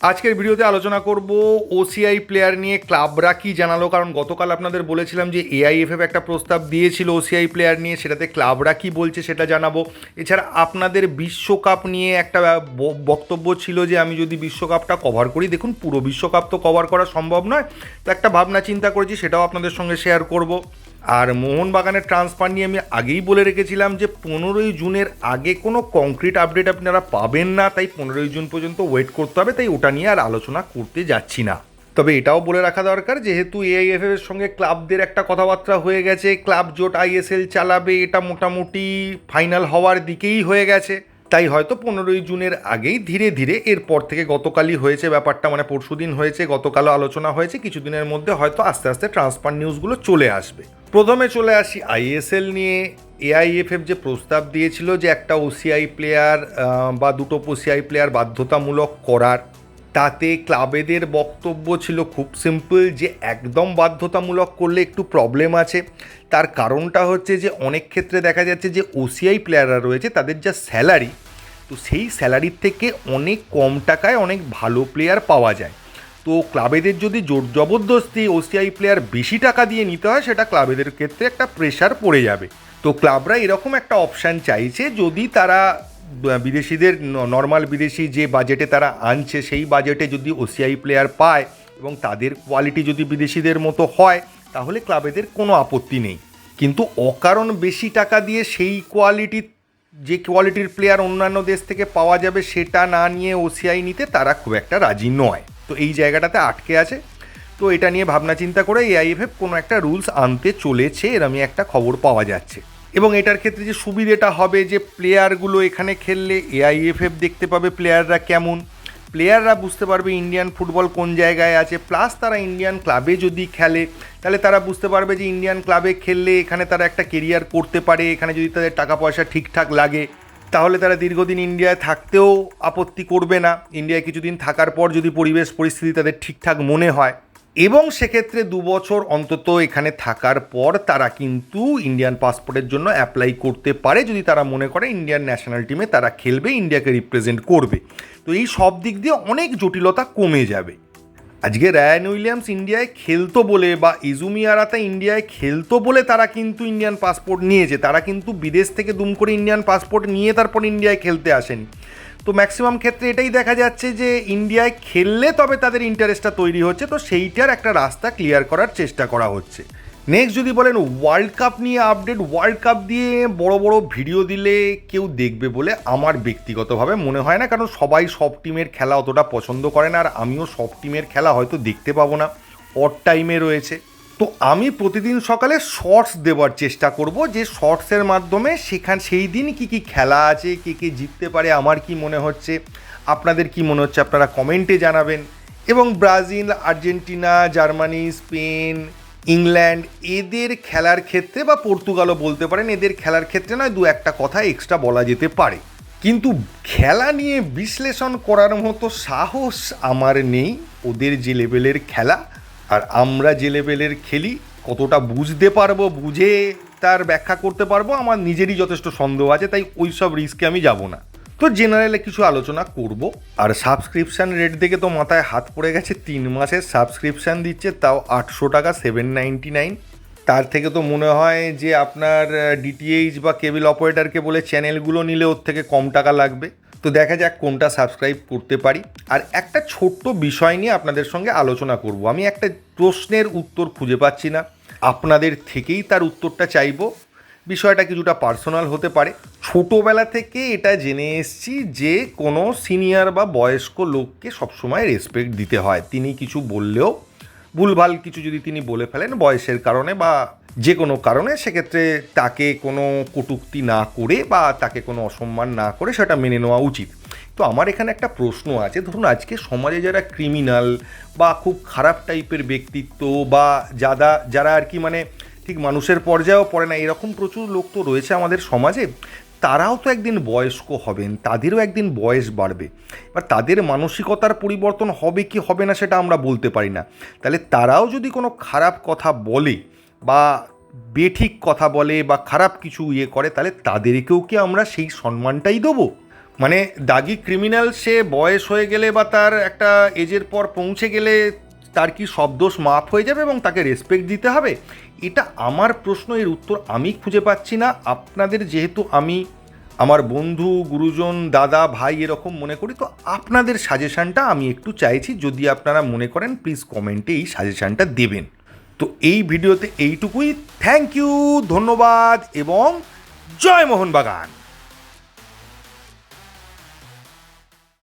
আজকের ভিডিওতে আলোচনা করব ওসিআই প্লেয়ার নিয়ে। ক্লাবরা কি জানালো, কারণ গতকাল আপনাদের বলেছিলাম যে এআইএফএফ একটা প্রস্তাব দিয়েছিল ওসিআই প্লেয়ার নিয়ে, সেটাতে ক্লাবরা কি বলছে সেটা জানাবো। এছাড়া আপনাদের বিশ্বকাপ নিয়ে একটা বক্তব্য ছিল যে আমি যদি বিশ্বকাপটা কভার করি, দেখুন পুরো বিশ্বকাপ তো কভার করা সম্ভব নয়, তো একটা ভাবনা চিন্তা করেছি, সেটাও আপনাদের সঙ্গে শেয়ার করব। আর মোহনবাগানের ট্রান্সফার নিয়ে আমি আগেই বলে রেখেছিলাম যে 15ই জুনের আগে কোনো কংক্রিট আপডেট আপনারা পাবেন না, তাই 15ই জুন পর্যন্ত ওয়েট করতে হবে, তাই ওটা নিয়ে আর আলোচনা করতে যাচ্ছি না। তবে এটাও বলে রাখা দরকার, যেহেতু এআইএফএফ এর সঙ্গে ক্লাবদের একটা কথাবার্তা হয়ে গেছে, ক্লাব জোট আইএসএল চালাবে, এটা মোটামুটি ফাইনাল হওয়ার দিকেই হয়ে গেছে, তাই হয়তো 15ই জুনের আগেই ধীরে ধীরে, এরপর থেকে গতকালই হয়েছে ব্যাপারটা, মানে পরশুদিন হয়েছে, গতকালও আলোচনা হয়েছে, কিছুদিনের মধ্যে হয়তো আস্তে আস্তে ট্রান্সফার নিউজগুলো চলে আসবে। প্রথমে চলে আসি আইএসএল নিয়ে। এআইএফএফ যে প্রস্তাব দিয়েছিল যে একটা ওসিআই প্লেয়ার বা দুটো ওসিআই প্লেয়ার বাধ্যতামূলক করার, তাতে ক্লাবেদের বক্তব্য ছিল খুব সিম্পল, যে একদম বাধ্যতামূলক করলে একটু প্রবলেম আছে। তার কারণটা হচ্ছে যে অনেক ক্ষেত্রে দেখা যাচ্ছে যে ওসিআই প্লেয়াররা রয়েছে, তাদের যা স্যালারি, তো সেই স্যালারির থেকে অনেক কম টাকায় অনেক ভালো প্লেয়ার পাওয়া যায়। তো ক্লাবেদের যদি জোর জবরদস্তি ওসিআই প্লেয়ার বেশি টাকা দিয়ে নিতে হয়, সেটা ক্লাবেদের ক্ষেত্রে একটা প্রেশার পড়ে যাবে। তো ক্লাবরা এরকম একটা অপশান চাইছে, যদি তারা বিদেশিদের নর্মাল বিদেশি যে বাজেটে তারা আনছে, সেই বাজেটে যদি ওসিআই প্লেয়ার পায় এবং তাদের কোয়ালিটি যদি বিদেশিদের মতো হয়, তাহলে ক্লাবেদের কোনো আপত্তি নেই। কিন্তু অকারণ বেশি টাকা দিয়ে সেই যে কোয়ালিটির প্লেয়ার অন্যান্য দেশ থেকে পাওয়া যাবে, সেটা না নিয়ে ওসিআই নিতে তারা খুব একটা রাজি নয়। তো এই জায়গাটাতে আটকে আছে। তো এটা নিয়ে ভাবনা চিন্তা করে এআইএফএফ কোনো একটা রুলস আনতে চলেছে, এরমই একটা খবর পাওয়া যাচ্ছে। এবং এটার ক্ষেত্রে যে সুবিধেটা হবে, যে প্লেয়ারগুলো এখানে খেললে এআইএফএফ দেখতে পাবে প্লেয়াররা কেমন, প্লেয়াররা বুঝতে পারবে ইন্ডিয়ান ফুটবল কোন জায়গায় আছে, প্লাস তারা ইন্ডিয়ান ক্লাবে যদি খেলে, তাহলে তারা বুঝতে পারবে যে ইন্ডিয়ান ক্লাবে খেললে এখানে তারা একটা কেরিয়ার করতে পারে, এখানে যদি তাদের টাকা পয়সা ঠিকঠাক লাগে, তাহলে তারা দীর্ঘদিন ইন্ডিয়ায় থাকতেও আপত্তি করবে না। ইন্ডিয়ায় কিছুদিন থাকার পর যদি পরিবেশ পরিস্থিতি তাদের ঠিকঠাক মনে হয়, এবং সেক্ষেত্রে 2 বছর অন্তত এখানে থাকার পর তারা কিন্তু ইন্ডিয়ান পাসপোর্টের জন্য অ্যাপ্লাই করতে পারে, যদি তারা মনে করে ইন্ডিয়ান ন্যাশনাল টিমে তারা খেলবে, ইন্ডিয়াকে রিপ্রেজেন্ট করবে। তো এই সব দিক দিয়ে অনেক জটিলতা কমে যাবে। আজকে রায়ান উইলিয়ামস ইন্ডিয়ায় খেলতো বলে, বা ইজুমি আরাতা ইন্ডিয়ায় খেলতো বলে তারা কিন্তু ইন্ডিয়ান পাসপোর্ট নিয়েছে, তারা কিন্তু বিদেশ থেকে দুম করে ইন্ডিয়ান পাসপোর্ট নিয়ে তারপর ইন্ডিয়ায় খেলতে আসেনি। তো ম্যাক্সিমাম ক্ষেত্রে এটাই দেখা যাচ্ছে যে ইন্ডিয়ায় খেললে তবে তাদের ইন্টারেস্টটা তৈরি হচ্ছে, তো সেইটার একটা রাস্তা ক্লিয়ার করার চেষ্টা করা হচ্ছে। নেক্সট যদি বলেন ওয়ার্ল্ড কাপ নিয়ে আপডেট, ওয়ার্ল্ড কাপ দিয়ে বড় বড় ভিডিও দিলে কেউ দেখবে বলে আমার ব্যক্তিগতভাবে মনে হয় না, কারণ সবাই সব টিমের খেলা অতটা পছন্দ করে না, আর আমিও সব টিমের খেলা হয়তো দেখতে পাবো না, অড টাইমে রয়েছে। তো আমি প্রতিদিন সকালে শর্টস দেওয়ার চেষ্টা করব, যে শর্টসের মাধ্যমে সেই দিন কী কী খেলা আছে, কে কে জিততে পারে, আমার কি মনে হচ্ছে, আপনাদের কি মনে হচ্ছে আপনারা কমেন্টে জানাবেন। এবং Brazil, Argentina, Germany, Spain, England এদের খেলার ক্ষেত্রে, বা পর্তুগালও বলতে পারেন, এদের খেলার ক্ষেত্রে নয় দু একটা কথা এক্সট্রা বলা যেতে পারে, কিন্তু খেলা নিয়ে বিশ্লেষণ করার মতো সাহস আমার নেই। ওদের যে লেভেলের খেলা আর আমরা যে লেভেলের খেলি, কতটা বুঝতে পারবো, বুঝে তার ব্যাখ্যা করতে পারবো, আমার নিজেরই যথেষ্ট সন্দেহ আছে, তাই ওই সব রিস্কে আমি যাব না। তো জেনারেলে কিছু আলোচনা করব। আর সাবস্ক্রিপশান রেট দেখে তো মাথায় হাত পড়ে গেছে, 3 মাসের সাবস্ক্রিপশান দিচ্ছে, তাও 800 টাকা, 799। তার থেকে তো মনে হয় যে আপনার ডিটিএইচ বা কেবল অপারেটরকে বলে চ্যানেলগুলো নিলে ওর থেকে কম টাকা লাগবে। তো দেখা যাক কোনটা সাবস্ক্রাইব করতে পারি। আর একটা ছোট্ট বিষয় নিয়ে আপনাদের সঙ্গে আলোচনা করব। আমি একটা প্রশ্নের উত্তর খুঁজে পাচ্ছি না, আপনাদের থেকেই তার উত্তরটা চাইব। বিষয়টা কিছুটা পার্সোনাল হতে পারে। ছোটোবেলা থেকে এটা জেনে এসেছি যে কোনো সিনিয়র বা বয়স্ক লোককে সবসময় রেসপেক্ট দিতে হয়। তিনি কিছু বললেও, ভুলভাল কিছু যদি তিনি বলে ফেলেন বয়সের কারণে বা যে কোনো কারণে, সেক্ষেত্রে তাকে কোনো কটূক্তি না করে বা তাকে কোনো অসম্মান না করে সেটা মেনে নেওয়া উচিত। তো আমার এখানে একটা প্রশ্ন আছে, ধরুন আজকে সমাজে যারা ক্রিমিনাল বা খুব খারাপ টাইপের ব্যক্তিত্ব, বা যারা আর কি মানে ঠিক মানুষের পর্যায়েও পড়ে না, এরকম প্রচুর লোক তো রয়েছে আমাদের সমাজে। তারাও তো একদিন বয়স্ক হবেন, তাদেরও একদিন বয়স বাড়বে, এবার তাদের মানসিকতার পরিবর্তন হবে কি হবে না সেটা আমরা বলতে পারি না। তাহলে তারাও যদি কোনো খারাপ কথা বলে বা বেঠিক কথা বলে বা খারাপ কিছু করে, তাহলে তাদেরকেও কি আমরা সেই সম্মানটাই দেবো? মানে দাগি ক্রিমিনাল সে বয়স হয়ে গেলে বা তার একটা এজের পর পৌঁছে গেলে তার কি সব দোষ মাফ হয়ে যাবে এবং তাকে রেসপেক্ট দিতে হবে? এটা আমার প্রশ্ন, এর উত্তর আমি খুঁজে পাচ্ছি না। আপনাদের, যেহেতু আমি আমার বন্ধু, গুরুজন, দাদা, ভাই এরকম মনে করি, তো আপনাদের সাজেশানটা আমি একটু চাইছি। যদি আপনারা মনে করেন প্লিজ কমেন্টে এই সাজেশানটা দেবেন। তো এই ভিডিওতে এইটুকুই। থ্যাংক ইউ, ধন্যবাদ এবং জয় মোহনবাগান।